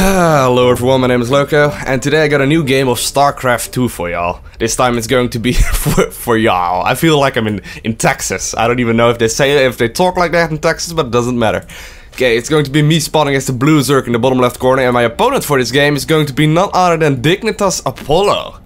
Hello everyone, my name is Lowko, and today I got a new game of StarCraft 2 for y'all. This time it's going to be for y'all. I feel like I'm in Texas. I don't even know if they talk like that in Texas, but it doesn't matter. Okay, it's going to be me spawning as the blue Zerg in the bottom left corner, and my opponent for this game is going to be none other than dApollo.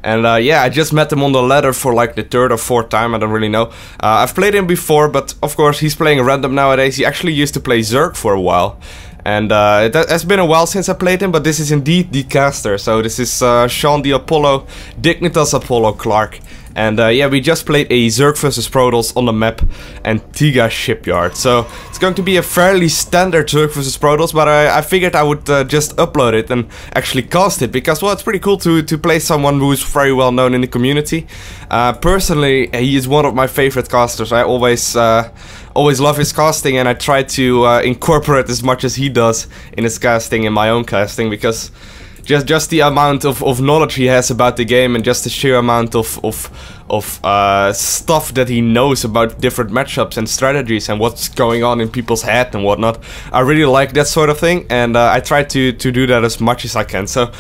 And yeah, I just met him on the ladder for like the third or fourth time, I don't really know. I've played him before, but of course he's playing random nowadays. He actually used to play Zerg for a while. And it has been a while since I played him, but this is indeed the caster. So this is Sean d.apollo, dApollo Clark. And yeah, we just played a Zerg vs Protoss on the map Antiga Shipyard. So it's going to be a fairly standard Zerg vs Protoss, but I figured I would just upload it and actually cast it. Because, well, it's pretty cool to play someone who's very well known in the community. Personally, he is one of my favorite casters. I always love his casting, and I try to incorporate as much as he does in his casting in my own casting, because just the amount of knowledge he has about the game, and just the sheer amount of stuff that he knows about different matchups and strategies and what's going on in people's head and whatnot. I really like that sort of thing, and I try to do that as much as I can. So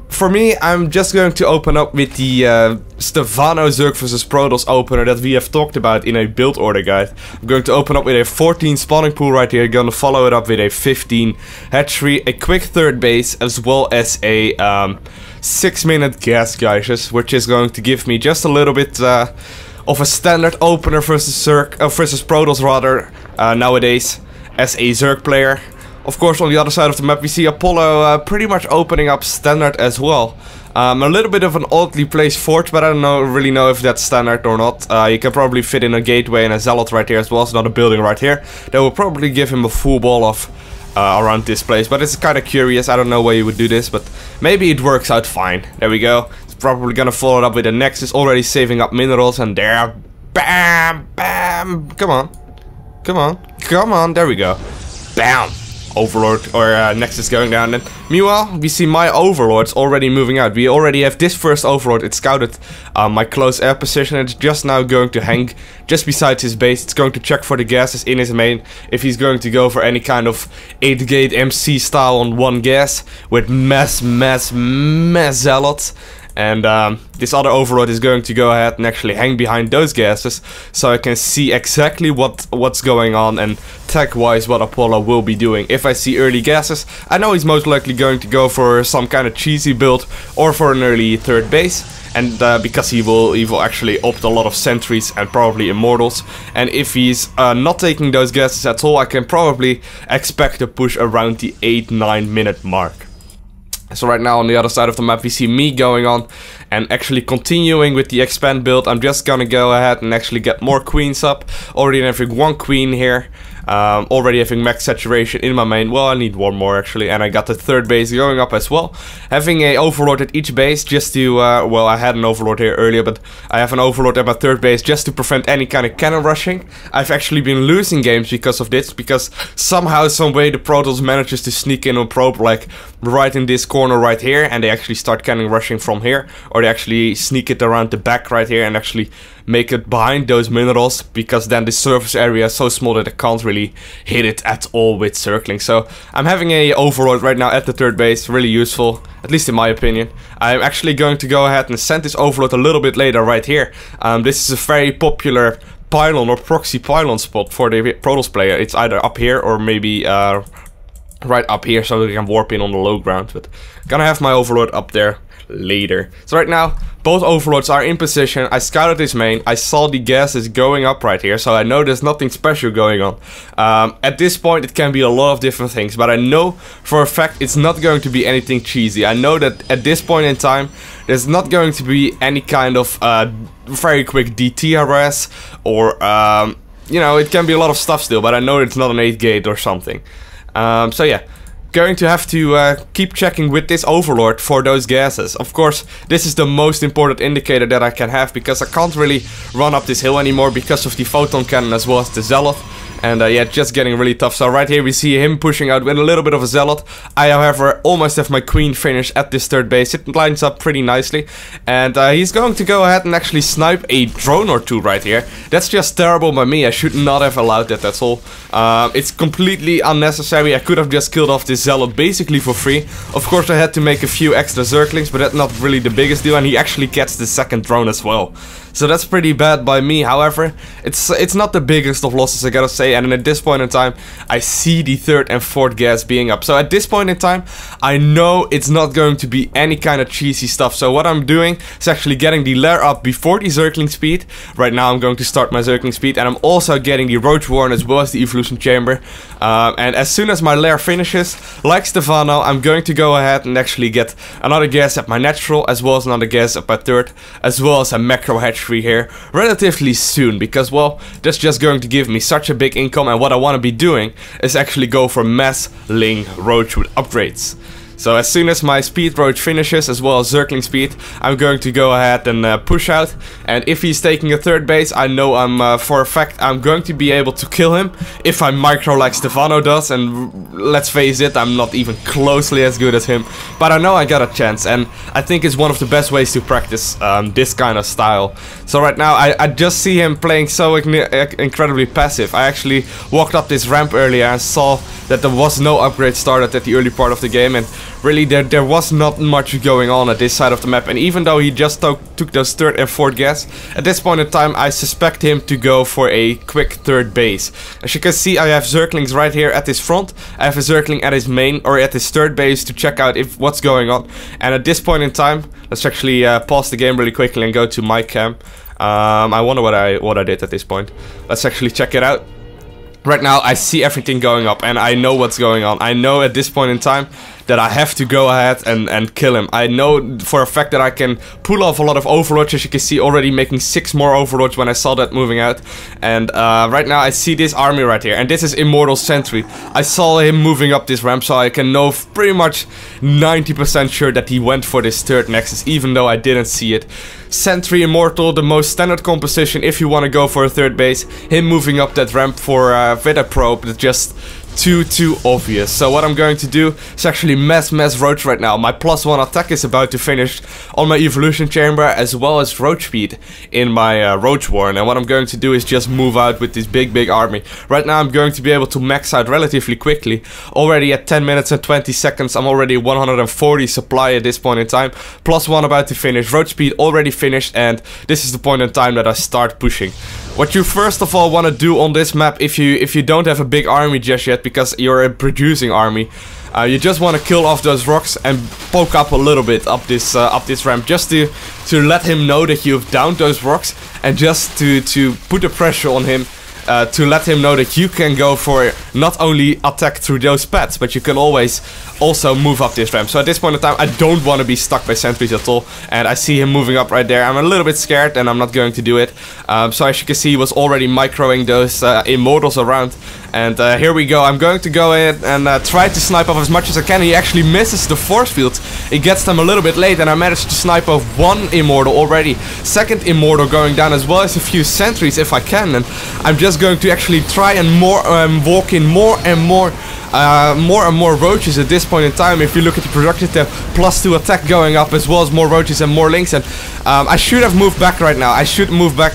for me, I'm just going to open up with the Stephano Zerg vs Protoss opener that we have talked about in a build order guide. I'm going to open up with a 14 spawning pool right here, going to follow it up with a 15 hatchery, a quick third base, as well as a 6-minute gas geysers, which is going to give me just a little bit of a standard opener versus Zerg, versus Protoss rather, nowadays, as a Zerg player. Of course, on the other side of the map we see Apollo pretty much opening up standard as well. A little bit of an oddly placed fort, but I don't really know if that's standard or not. You can probably fit in a gateway and a zealot right here as well, so not a building right here. That will probably give him a full ball of around this place, but it's kind of curious. I don't know why you would do this, but maybe it works out fine. There we go. It's probably gonna follow it up with a Nexus, already saving up minerals, and there, bam, bam, come on, come on, come on, there we go, bam. Overlord or Nexus going down. Then meanwhile we see my overlords already moving out. We already have this first overlord. It scouted my close air position. It's just now going to hang just beside his base. It's going to check for the gases in his main, if he's going to go for any kind of 8-gate MC style on one gas with mass zealots. And this other overlord is going to go ahead and actually hang behind those gases, so I can see exactly what's going on and tech-wise what Apollo will be doing. If I see early gases, I know he's most likely going to go for some kind of cheesy build or for an early third base. And because he will actually opt a lot of sentries and probably immortals. And if he's not taking those gases at all, I can probably expect a push around the 8-9 minute mark. So right now on the other side of the map we see me going on and actually continuing with the expand build. I'm just gonna go ahead and actually get more queens up. Already having one queen here. Already having max saturation in my main. Well, I need one more actually, and I got the third base going up as well. Having a overlord at each base just to, well, I had an overlord here earlier, but I have an overlord at my third base just to prevent any kind of cannon rushing. I've actually been losing games because of this, because somehow, some way the Protoss manages to sneak in a probe like right in this corner right here, and they actually start cannon rushing from here, or they actually sneak it around the back right here and actually make it behind those minerals, because then the surface area is so small that I can't really hit it at all with circling. So I'm having a overlord right now at the third base, really useful, at least in my opinion. I'm actually going to go ahead and send this overlord a little bit later right here. This is a very popular pylon or proxy pylon spot for the Protoss player. It's either up here or maybe right up here, so they can warp in on the low ground. But gonna have my overlord up there later. So right now both overlords are in position. I scouted his main. I saw the gases going up right here, so I know there's nothing special going on. At this point it can be a lot of different things, but I know for a fact it's not going to be anything cheesy. I know that at this point in time there's not going to be any kind of very quick DTRS or you know, it can be a lot of stuff still, but I know it's not an 8-gate or something. So yeah, going to have to keep checking with this overlord for those gases. Of course, this is the most important indicator that I can have, because I can't really run up this hill anymore because of the photon cannon as well as the zealot. And yeah, just getting really tough. So right here we see him pushing out with a little bit of a zealot. I, however, almost have my queen finished at this third base. It lines up pretty nicely. And he's going to go ahead and actually snipe a drone or two right here. That's just terrible by me. I should not have allowed that, that's all. It's completely unnecessary. I could have just killed off this zealot basically for free. Of course, I had to make a few extra Zerglings, but that's not really the biggest deal. And he actually gets the second drone as well. So that's pretty bad by me. However, it's not the biggest of losses, I gotta say. And at this point in time, I see the third and fourth gas being up. So at this point in time, I know it's not going to be any kind of cheesy stuff. So what I'm doing is actually getting the lair up before the Zergling speed. Right now I'm going to start my Zergling speed. And I'm also getting the Roach Warren as well as the Evolution Chamber. And as soon as my lair finishes, like Stephano, I'm going to go ahead and actually get another gas at my natural, as well as another gas at my third, as well as a macro hatchery here relatively soon, because well, that's just going to give me such a big income. And what I want to be doing is actually go for mass ling roach with upgrades. So as soon as my speed roach finishes, as well as Zergling speed, I'm going to go ahead and push out. And if he's taking a third base, I know for a fact I'm going to be able to kill him if I micro like Stephano does. And let's face it, I'm not even closely as good as him, but I know I got a chance, and I think it's one of the best ways to practice this kind of style. So right now I just see him playing so incredibly passive. I actually walked up this ramp earlier and saw that there was no upgrade started at the early part of the game, and really there was not much going on at this side of the map. And even though he just took those third and fourth gas, at this point in time I suspect him to go for a quick third base. As you can see, I have Zerglings right here at his front. I have a Zergling at his main, or at his third base, to check out if what's going on. And at this point in time, let's actually pause the game really quickly and go to my cam. I wonder what I did at this point. Let's actually check it out. Right now I see everything going up and I know what's going on. I know at this point in time that I have to go ahead and kill him. I know for a fact that I can pull off a lot of Overlords, as you can see, already making 6 more Overlords when I saw that moving out. And right now I see this army right here, and this is Immortal Sentry. I saw him moving up this ramp, so I can know pretty much 90% sure that he went for this third Nexus, even though I didn't see it. Sentry Immortal, the most standard composition if you want to go for a third base. Him moving up that ramp for with a probe, that's just too obvious. So what I'm going to do is actually mass roach right now. My +1 attack is about to finish on my evolution chamber, as well as roach speed in my roach warren. And what I'm going to do is just move out with this big army. Right now I'm going to be able to max out relatively quickly. Already at 10 minutes and 20 seconds I'm already 140 supply at this point in time. +1 about to finish, roach speed already finished, and this is the point in time that I start pushing. What you first of all want to do on this map, if you don't have a big army just yet, because you're a producing army, you just want to kill off those rocks and poke up a little bit up this ramp, just to let him know that you've downed those rocks, and just to put the pressure on him, to let him know that you can go for not only attack through those pads, but you can always also move up this ramp. So at this point in time I don't want to be stuck by sentries at all, and I see him moving up right there. I'm a little bit scared and I'm not going to do it. So as you can see, he was already microing those immortals around. And here we go. I'm going to go in and try to snipe off as much as I can. He actually misses the force field. He gets them a little bit late, and I managed to snipe off one immortal already. Second immortal going down, as well as a few sentries if I can. And I'm just going to actually try and walk in more and more roaches at this point in time. If you look at the production tab, +2 attack going up, as well as more roaches and more links. And I should have moved back right now. I should move back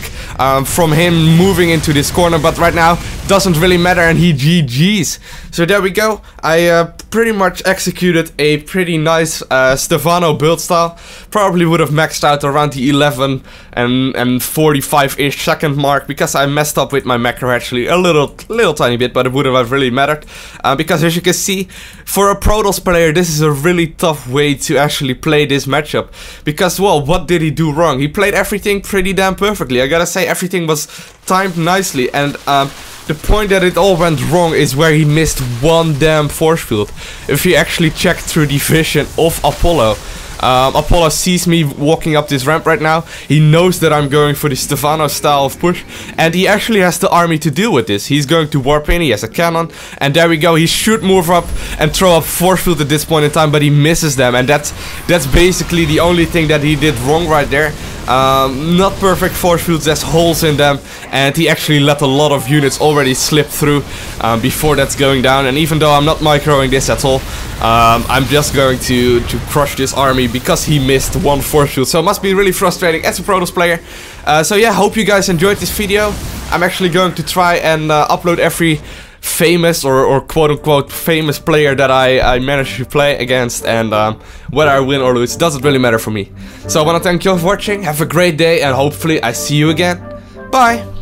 from him moving into this corner, but right now doesn't really matter, and he GG's. So there we go. I pretty much executed a pretty nice Stephano build style. Probably would have maxed out around the 11 and 45-ish second mark, because I messed up with my macro actually a little tiny bit, but it wouldn't have really mattered. Because as you can see, for a Protoss player, this is a really tough way to actually play this matchup. Because, well, what did he do wrong? He played everything pretty damn perfectly. I gotta say, everything was timed nicely, and the point that it all went wrong is where he missed one damn force field. If you actually check through the vision of Apollo, Apollo sees me walking up this ramp right now. He knows that I'm going for the Stephano style of push, and he actually has the army to deal with this. He's going to warp in, he has a cannon, and there we go. He should move up and throw up force field at this point in time, but he misses them, and that's basically the only thing that he did wrong right there. Not perfect force fields, there's holes in them, and he actually let a lot of units already slip through before that's going down. And even though I'm not microing this at all, I'm just going to crush this army because he missed one force field. So it must be really frustrating as a Protoss player. So yeah, hope you guys enjoyed this video. I'm actually going to try and upload every famous or quote-unquote famous player that I managed to play against, and whether I win or lose doesn't really matter for me. So I want to thank you all for watching, have a great day, and hopefully I see you again. Bye!